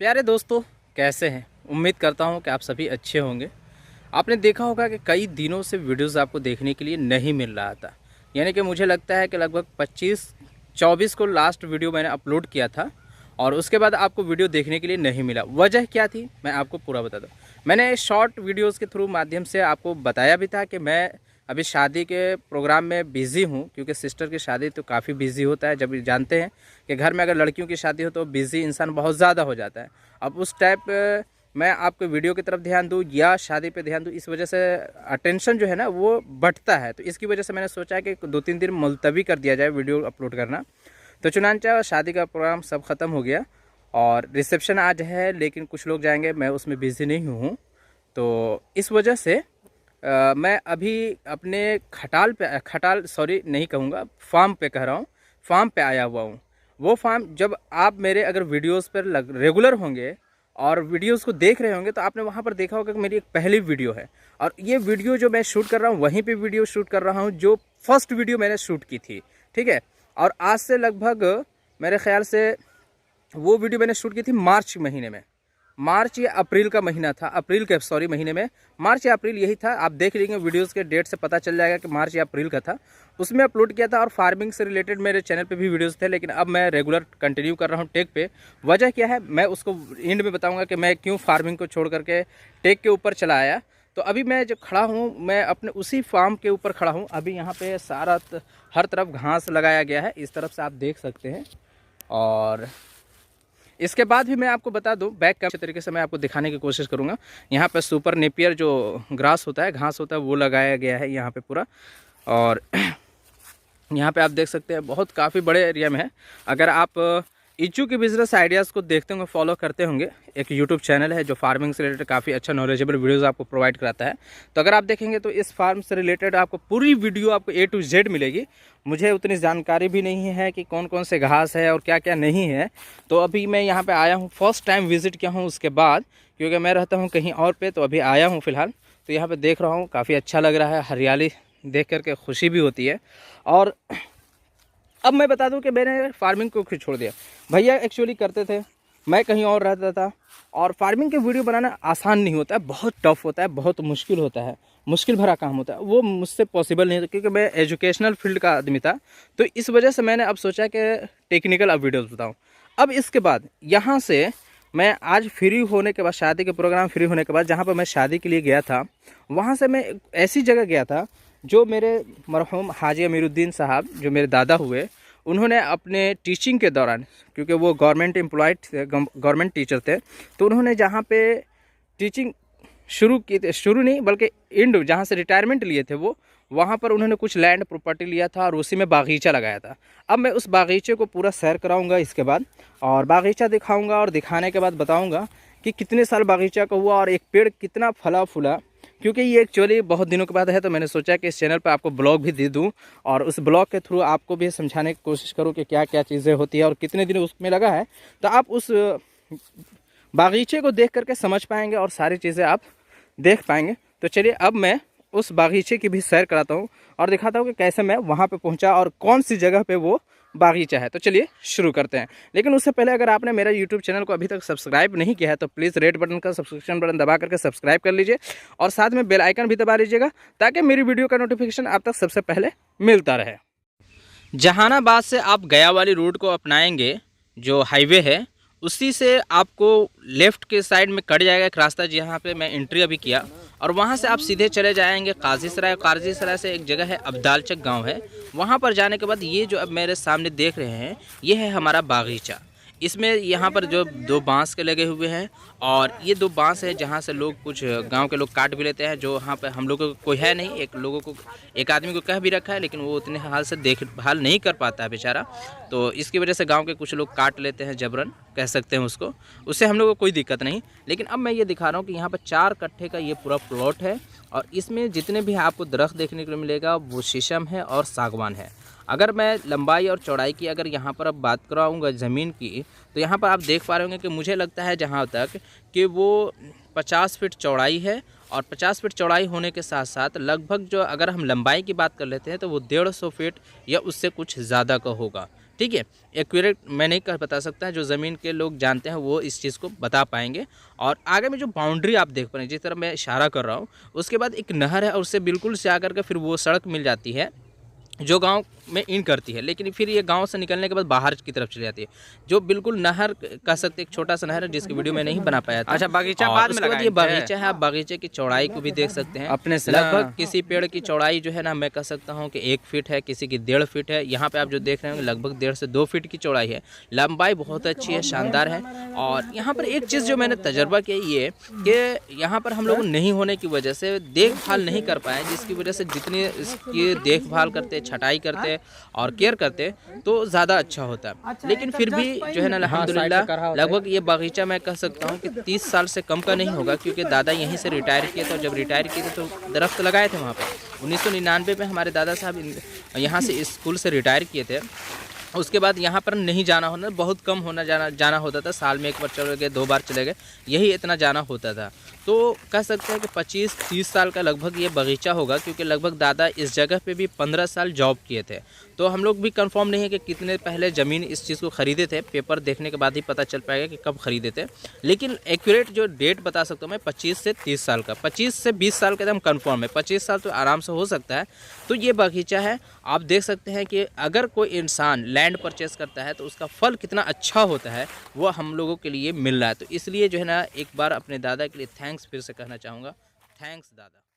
प्यारे दोस्तों, कैसे हैं? उम्मीद करता हूं कि आप सभी अच्छे होंगे। आपने देखा होगा कि कई दिनों से वीडियोस आपको देखने के लिए नहीं मिल रहा था। यानी कि मुझे लगता है कि लगभग 25-24 को लास्ट वीडियो मैंने अपलोड किया था और उसके बाद आपको वीडियो देखने के लिए नहीं मिला। वजह क्या थी मैं आपको पूरा बता दूं। मैंने शॉर्ट वीडियोज़ के थ्रू माध्यम से आपको बताया भी था कि मैं अभी शादी के प्रोग्राम में बिज़ी हूँ, क्योंकि सिस्टर की शादी तो काफ़ी बिज़ी होता है। जब जानते हैं कि घर में अगर लड़कियों की शादी हो तो बिज़ी इंसान बहुत ज़्यादा हो जाता है। अब उस टाइप मैं आपको वीडियो की तरफ ध्यान दूँ या शादी पे ध्यान दूँ, इस वजह से अटेंशन जो है ना वो बढ़ता है। तो इसकी वजह से मैंने सोचा कि 2-3 दिन मुलतवी कर दिया जाए वीडियो अपलोड करना। तो चुनांचा शादी का प्रोग्राम सब ख़त्म हो गया और रिसेप्शन आज है, लेकिन कुछ लोग जाएंगे, मैं उसमें बिज़ी नहीं हूँ। तो इस वजह से मैं अभी अपने खटाल सॉरी नहीं कहूँगा, फार्म पे कह रहा हूँ, फार्म पे आया हुआ हूँ। वो फार्म, जब आप मेरे अगर वीडियोस पर रेगुलर होंगे और वीडियोस को देख रहे होंगे तो आपने वहाँ पर देखा होगा कि मेरी एक पहली वीडियो है और ये वीडियो जो मैं शूट कर रहा हूँ वहीं पे वीडियो शूट कर रहा हूँ जो फर्स्ट वीडियो मैंने शूट की थी, ठीक है। और आज से लगभग मेरे ख्याल से वो वीडियो मैंने शूट की थी मार्च महीने में, मार्च या अप्रैल का महीना था, अप्रैल के सॉरी महीने में, मार्च या अप्रैल यही था। आप देख लेंगे वीडियोस के डेट से पता चल जाएगा कि मार्च या अप्रैल का था। उसमें अपलोड किया था और फार्मिंग से रिलेटेड मेरे चैनल पे भी वीडियोस थे, लेकिन अब मैं रेगुलर कंटिन्यू कर रहा हूँ टेक पे। वजह क्या है मैं उसको एंड में बताऊँगा कि मैं क्यों फार्मिंग को छोड़ करके टेक के ऊपर चला आया। तो अभी मैं जो खड़ा हूँ मैं अपने उसी फार्म के ऊपर खड़ा हूँ। अभी यहाँ पर सारा हर तरफ घास लगाया गया है, इस तरफ से आप देख सकते हैं। और इसके बाद भी मैं आपको बता दूं, बैक कैमरे तरीके से मैं आपको दिखाने की कोशिश करूंगा। यहाँ पे सुपर नेपियर जो ग्रास होता है, घास होता है, वो लगाया गया है यहाँ पे पूरा। और यहाँ पे आप देख सकते हैं बहुत काफ़ी बड़े एरिया में है। अगर आप इच्चू के बिजनेस आइडियाज़ को देखते होंगे, फॉलो करते होंगे, एक यूट्यूब चैनल है जो फार्मिंग से रिलेटेड काफ़ी अच्छा नॉलेजेबल वीडियोस आपको प्रोवाइड कराता है। तो अगर आप देखेंगे तो इस फार्म से रिलेटेड आपको पूरी वीडियो आपको A to Z मिलेगी। मुझे उतनी जानकारी भी नहीं है कि कौन कौन से घास है और क्या क्या नहीं है। तो अभी मैं यहाँ पर आया हूँ, फर्स्ट टाइम विज़िट किया हूँ उसके बाद, क्योंकि मैं रहता हूँ कहीं और पर, तो अभी आया हूँ फ़िलहाल। तो यहाँ पर देख रहा हूँ, काफ़ी अच्छा लग रहा है, हरियाली देख करके खुशी भी होती है। और अब मैं बता दूं कि मैंने फार्मिंग को क्यों छोड़ दिया। भैया एक्चुअली करते थे, मैं कहीं और रहता था, और फार्मिंग के वीडियो बनाना आसान नहीं होता है, बहुत टफ होता है, बहुत मुश्किल होता है, मुश्किल भरा काम होता है। वो मुझसे पॉसिबल नहीं था क्योंकि मैं एजुकेशनल फील्ड का आदमी था। तो इस वजह से मैंने अब सोचा कि टेक्निकल अब वीडियोज़ बताऊँ। अब इसके बाद यहाँ से मैं आज फ्री होने के बाद, शादी के प्रोग्राम फ्री होने के बाद, जहाँ पर मैं शादी के लिए गया था, वहाँ से मैं ऐसी जगह गया था जो मेरे मरहूम हाजी अमीरुद्दीन साहब, जो मेरे दादा हुए, उन्होंने अपने टीचिंग के दौरान, क्योंकि वो गवर्नमेंट एम्प्लॉयड थे, गवर्नमेंट टीचर थे, तो उन्होंने जहाँ पे टीचिंग शुरू की थी, शुरू नहीं बल्कि एंड जहाँ से रिटायरमेंट लिए थे वो, वहाँ पर उन्होंने कुछ लैंड प्रॉपर्टी लिया था और उसी में बागीचा लगाया था। अब मैं उस बागीचे को पूरा सैर कराऊंगा इसके बाद, और बागीचा दिखाऊंगा और दिखाने के बाद बताऊंगा कि कितने साल बागीचा का हुआ और एक पेड़ कितना फला फूला। क्योंकि ये एक्चुअली बहुत दिनों के बाद है, तो मैंने सोचा कि इस चैनल पर आपको ब्लॉग भी दे दूं और उस ब्लॉग के थ्रू आपको भी समझाने की कोशिश करूं कि क्या क्या चीज़ें होती है और कितने दिन उसमें लगा है। तो आप उस बागीचे को देख करके समझ पाएंगे और सारी चीज़ें आप देख पाएंगे। तो चलिए अब मैं उस बागीचे की भी सैर कराता हूँ और दिखाता हूँ कि कैसे मैं वहाँ पे पहुँचा और कौन सी जगह पे वो बागीचा है। तो चलिए शुरू करते हैं। लेकिन उससे पहले अगर आपने मेरा यूट्यूब चैनल को अभी तक सब्सक्राइब नहीं किया है तो प्लीज़ रेड बटन का सब्सक्रिप्शन बटन दबा करके सब्सक्राइब कर लीजिए और साथ में बेल आइकन भी दबा लीजिएगा ताकि मेरी वीडियो का नोटिफिकेशन आप तक सबसे पहले मिलता रहे। जहानाबाद से आप गया वाली रूट को अपनाएंगे, जो हाईवे है, उसी से आपको लेफ़्ट के साइड में कट जाएगा एक रास्ता, जहाँ पे मैं एंट्री अभी किया, और वहाँ से आप सीधे चले जाएंगे काजीसराय। काजीसराय से एक जगह है अब्दालचक गांव है, वहाँ पर जाने के बाद ये जो अब मेरे सामने देख रहे हैं ये है हमारा बागीचा। इसमें यहाँ पर जो 2 बांस के लगे हुए हैं, और ये 2 बांस है जहाँ से लोग, कुछ गांव के लोग काट भी लेते हैं, जो यहाँ पे हम लोगों को कोई है नहीं, एक आदमी को कह भी रखा है, लेकिन वो उतने हाल से देखभाल नहीं कर पाता है बेचारा। तो इसकी वजह से गांव के कुछ लोग काट लेते हैं, जबरन कह सकते हैं उसको, उससे हम लोगों को कोई दिक्कत नहीं। लेकिन अब मैं ये दिखा रहा हूँ कि यहाँ पर 4 कट्ठे का ये पूरा प्लॉट है, और इसमें जितने भी आपको दरख्त देखने को मिलेगा वो शीशम है और सागवान है। अगर मैं लंबाई और चौड़ाई की अगर यहाँ पर अब बात कराऊँगा ज़मीन की, तो यहाँ पर आप देख पा रहे होंगे कि मुझे लगता है जहाँ तक कि वो 50 फीट चौड़ाई है, और 50 फीट चौड़ाई होने के साथ साथ लगभग जो अगर हम लंबाई की बात कर लेते हैं तो वो 150 फीट या उससे कुछ ज़्यादा का होगा, ठीक है। एक्यूरेट मैं नहीं कर बता सकता, जो ज़मीन के लोग जानते हैं वो इस चीज़ को बता पाएंगे। और आगे में जो बाउंड्री आप देख पा रहे हैं, जिस तरह मैं इशारा कर रहा हूँ, उसके बाद एक नहर है और उससे बिल्कुल से आकर के फिर वो सड़क मिल जाती है जो गांव में इन करती है, लेकिन फिर ये गांव से निकलने के बाद बाहर की तरफ चली जाती है, जो बिल्कुल नहर कह सकते, एक छोटा सा नहर है जिसकी वीडियो में नहीं बना पाया था। अच्छा, बगीचा बाद में लगाया ये बगीचा है। आप बगीचे की चौड़ाई को भी देख सकते हैं अपने से लगभग किसी पेड़ की चौड़ाई जो है ना, मैं कह सकता हूँ कि 1 फीट है, किसी की 1.5 फीट है। यहाँ पे आप जो देख रहे हैं लगभग 1.5 से 2 फीट की चौड़ाई है। लंबाई बहुत अच्छी है, शानदार है। और यहाँ पर एक चीज़ जो मैंने तजर्बा किया ये कि यहाँ पर हम लोग नहीं होने की वजह से देखभाल नहीं कर पाए, जिसकी वजह से जितनी इसकी देखभाल करते, छटाई करते और केयर करते तो ज़्यादा अच्छा होता। लेकिन फिर भी जो है ना अल्हम्दुलिल्लाह लगभग ये बगीचा मैं कह सकता हूँ कि 30 साल से कम का नहीं होगा, क्योंकि दादा यहीं से रिटायर किए थे। और जब रिटायर किए थे तो दरख्त लगाए थे वहाँ पर। 1999 में हमारे दादा साहब यहाँ से स्कूल से रिटायर किए थे। उसके बाद यहाँ पर नहीं जाना होना, बहुत कम होना जाना होता था। साल में 1 बार चले गए, 2 बार चले गए, यही इतना जाना होता था। तो कह सकते हैं कि 25-30 साल का लगभग ये बगीचा होगा, क्योंकि लगभग दादा इस जगह पे भी 15 साल जॉब किए थे। तो हम लोग भी कंफर्म नहीं है कि कितने पहले ज़मीन इस चीज़ को ख़रीदे थे, पेपर देखने के बाद ही पता चल पाएगा कि कब ख़रीदे थे। लेकिन एक्यूरेट जो डेट बता सकता हूँ मैं 25 से 30 साल का, 25 से 20 साल का एकदम कंफर्म है, 25 साल तो आराम से हो सकता है। तो ये बगीचा है, आप देख सकते हैं कि अगर कोई इंसान लैंड परचेस करता है तो उसका फल कितना अच्छा होता है वो हम लोगों के लिए मिल रहा है। तो इसलिए जो है ना एक बार अपने दादा के लिए थैंक्स फिर से कहना चाहूँगा। थैंक्स दादा।